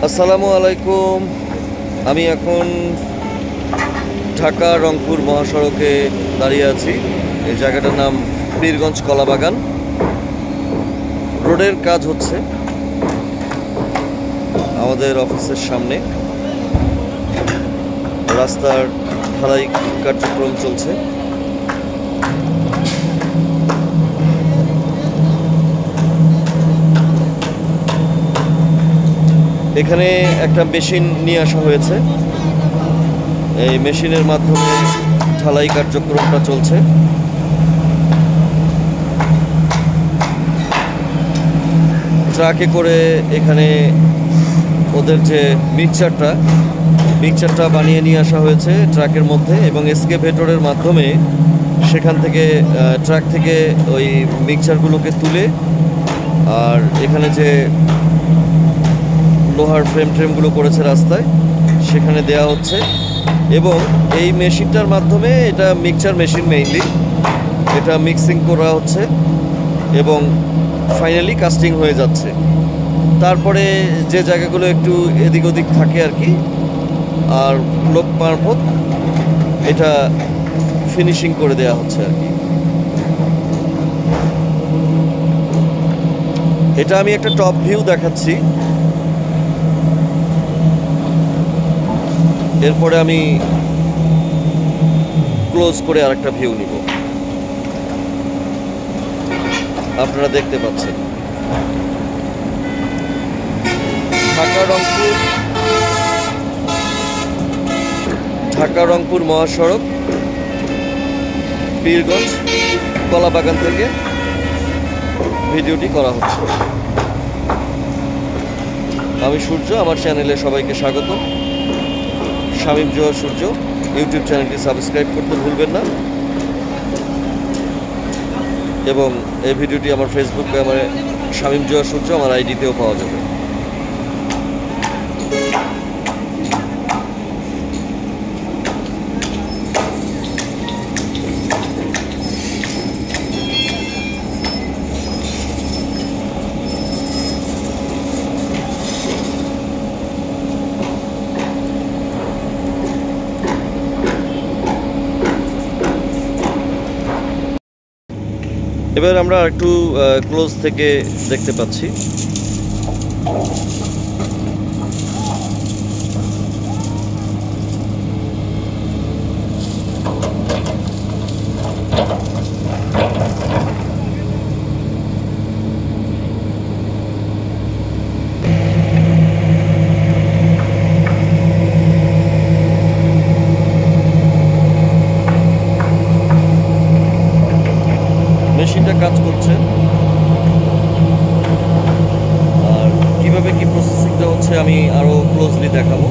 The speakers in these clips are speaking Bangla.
আসসালামু আলাইকুম। আমি এখন ঢাকা রংপুর মহাসড়কে দাঁড়িয়ে আছি। এই জায়গাটার নাম পীরগঞ্জ কলাবাগান। রোডের কাজ হচ্ছে আমাদের অফিসের সামনে। রাস্তার ঢালাই কার্যক্রম চলছে। এখানে একটা মেশিন নিয়ে আসা হয়েছে। এই মেশিনের মাধ্যমে ঢালাই কার্যক্রমটা চলছে। ট্রাকে করে এখানে ওদের যে মিক্সচারটা বানিয়ে নিয়ে আসা হয়েছে ট্রাকের মধ্যে, এবং এক্সকেভেটরের মাধ্যমে সেখান থেকে ট্রাক থেকে ওই মিক্সচারগুলোকে তুলে আর এখানে যে লোহার ফ্রেমগুলো করেছে রাস্তায় সেখানে দেয়া হচ্ছে। এবং এই মেশিনটার মাধ্যমে, এটা মিক্সচার মেশিন মেইনলি, এটা মিক্সিং করা হচ্ছে এবং ফাইনালি কাস্টিং হয়ে যাচ্ছে। তারপরে যে জায়গাগুলো একটু এদিক ওদিক থাকে আর কি, আর লোক মারফত এটা ফিনিশিং করে দেয়া হচ্ছে আর কি। এটা আমি একটা টপ ভিউ দেখাচ্ছি। এরপরে আমি ক্লোজ করে আরেকটা ভিউ নিব। আপনারা দেখতে পাচ্ছেন ঢাকা রংপুর মহাসড়ক পীরগঞ্জ কলাবাগান থেকে ভিডিওটি করা হচ্ছে। আমি সূর্য, আমার চ্যানেলে সবাইকে স্বাগত। শামীম জোহর সূর্য ইউটিউব চ্যানেলটি সাবস্ক্রাইব করতে ভুলবেন না, এবং এই ভিডিওটি আমার ফেসবুকে আমার শামীম জোহর সূর্য আমার আইডিতেও পাওয়া যাবে। এবার আমরা একটু ক্লোজ থেকে দেখতে পাচ্ছি। মেশিনটা কাজ করছে, আর কিভাবে কি প্রসেসিংটা হচ্ছে আমি আরো ক্লোজলি দেখাবো।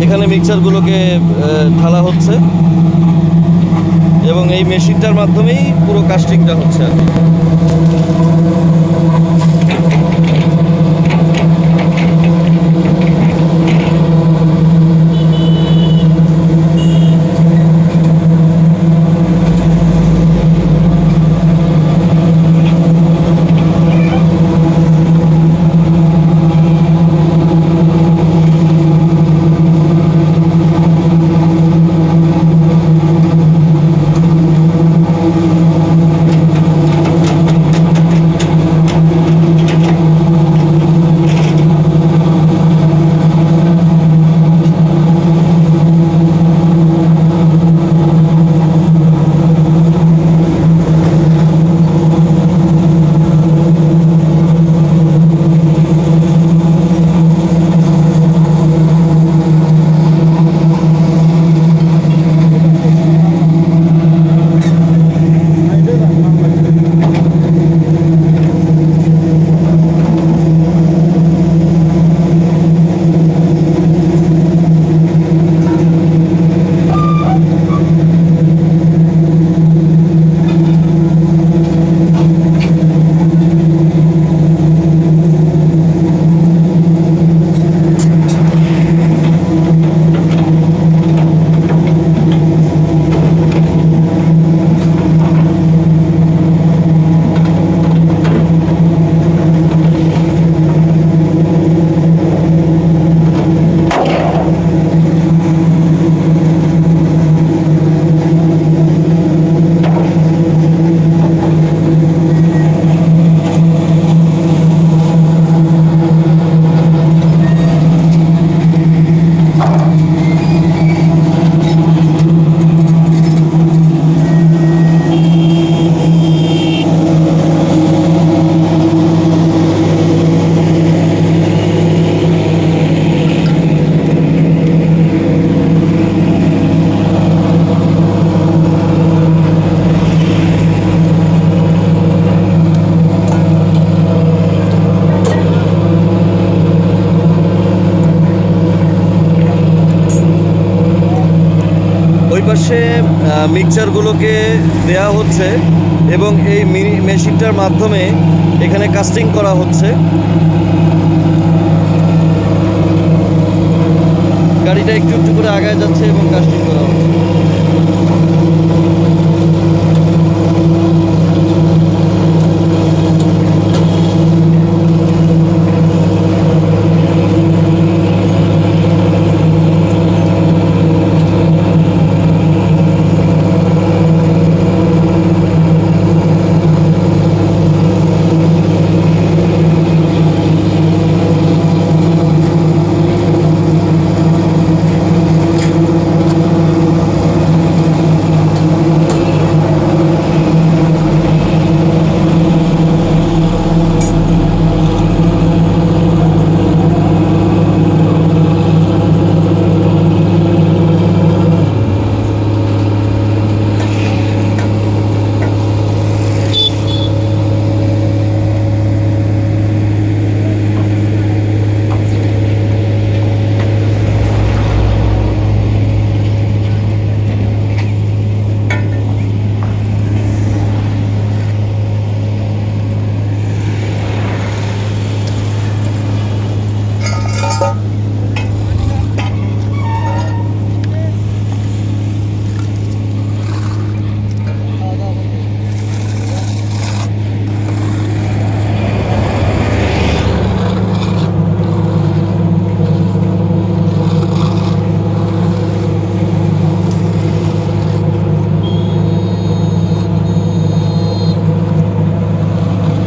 এখানে মিক্সচারগুলোকে ঢালা হচ্ছে এবং এই মেশিনটার মাধ্যমেই পুরো কাস্টিংটা হচ্ছে আর কি। মিক্সচারগুলোকে দেয়া হচ্ছে এবং এই মেশিনটার মাধ্যমে এখানে কাস্টিং করা হচ্ছে। গাড়িটা একটু একটু করে আগায় যাচ্ছে এবং কাস্টিং করা হচ্ছে।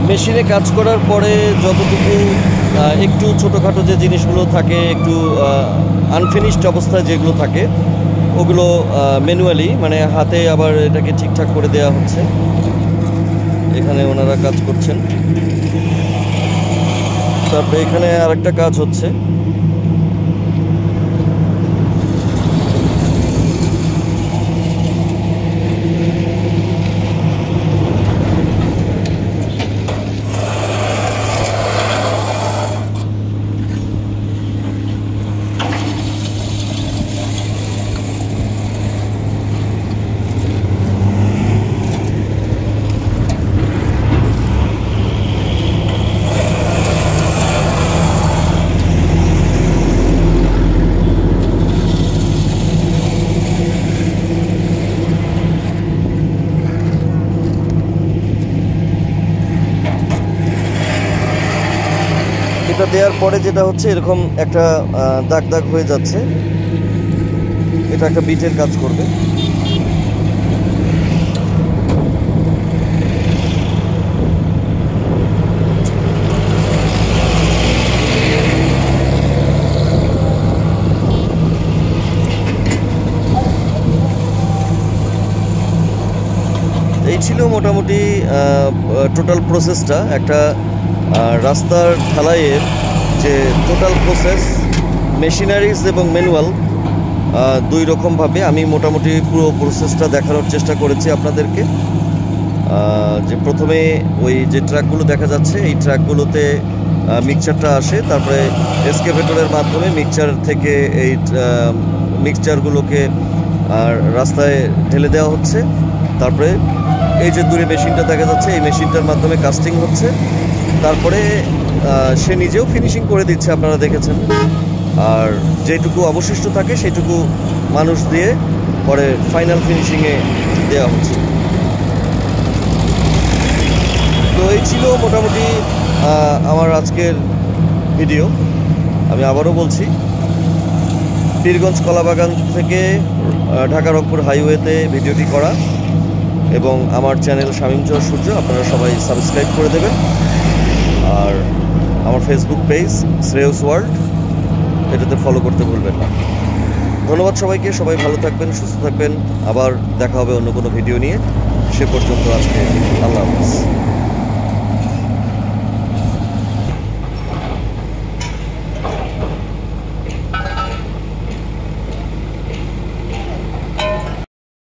মেশিনে কাজ করার পরে যতটুকু একটু ছোটোখাটো যে জিনিসগুলো থাকে, একটু আনফিনিশড অবস্থায় যেগুলো থাকে, ওগুলো ম্যানুয়ালি মানে হাতে আবার এটাকে ঠিকঠাক করে দেওয়া হচ্ছে। এখানে ওনারা কাজ করছেন। তারপরে এখানে আরেকটা কাজ হচ্ছে। এটা দেওয়ার পরে যেটা হচ্ছে, এরকম একটা দাগ দাগ হয়ে যাচ্ছে। এটা একটা বিটের কাজ করবে। এই ছিল মোটামুটি টোটাল প্রসেসটা। একটা রাস্তার ঢালাইয়ের যে টোটাল প্রসেস, মেশিনারিজ এবং ম্যানুয়াল দুই রকমভাবে আমি মোটামুটি পুরো প্রসেসটা দেখানোর চেষ্টা করেছি আপনাদেরকে। যে প্রথমে ওই যে ট্রাকগুলো দেখা যাচ্ছে, এই ট্রাকগুলোতে মিক্সচারটা আসে, তারপরে এক্সকেভেটরের মাধ্যমে মিক্সচার থেকে এই মিক্সচারগুলোকে রাস্তায় ঢেলে দেওয়া হচ্ছে। তারপরে এই যে দূরে মেশিনটা দেখা যাচ্ছে, এই মেশিনটার মাধ্যমে কাস্টিং হচ্ছে। তারপরে সে নিজেও ফিনিশিং করে দিচ্ছে, আপনারা দেখেছেন। আর যেটুকু অবশিষ্ট থাকে সেটুকু মানুষ দিয়ে পরে ফাইনাল ফিনিশিংয়ে দেওয়া হচ্ছে। তো এই ছিল মোটামুটি আমার আজকের ভিডিও। আমি আবারও বলছি, পীরগঞ্জ কলাবাগান থেকে ঢাকা রংপুর হাইওয়েতে ভিডিওটি করা, এবং আমার চ্যানেল শামীম জোহর সূর্য আপনারা সবাই সাবস্ক্রাইব করে দেবেন। আর আমার ফেসবুক পেজ শ্রেয়স ওয়ার্ল্ড, এটাতে ফলো করতে ভুলবেন না। ধন্যবাদ সবাইকে। সবাই ভালো থাকবেন, সুস্থ থাকবেন। আবার দেখা হবে অন্য কোনো ভিডিও নিয়ে। সে পর্যন্ত আজকে আল্লাহ হাফেজ।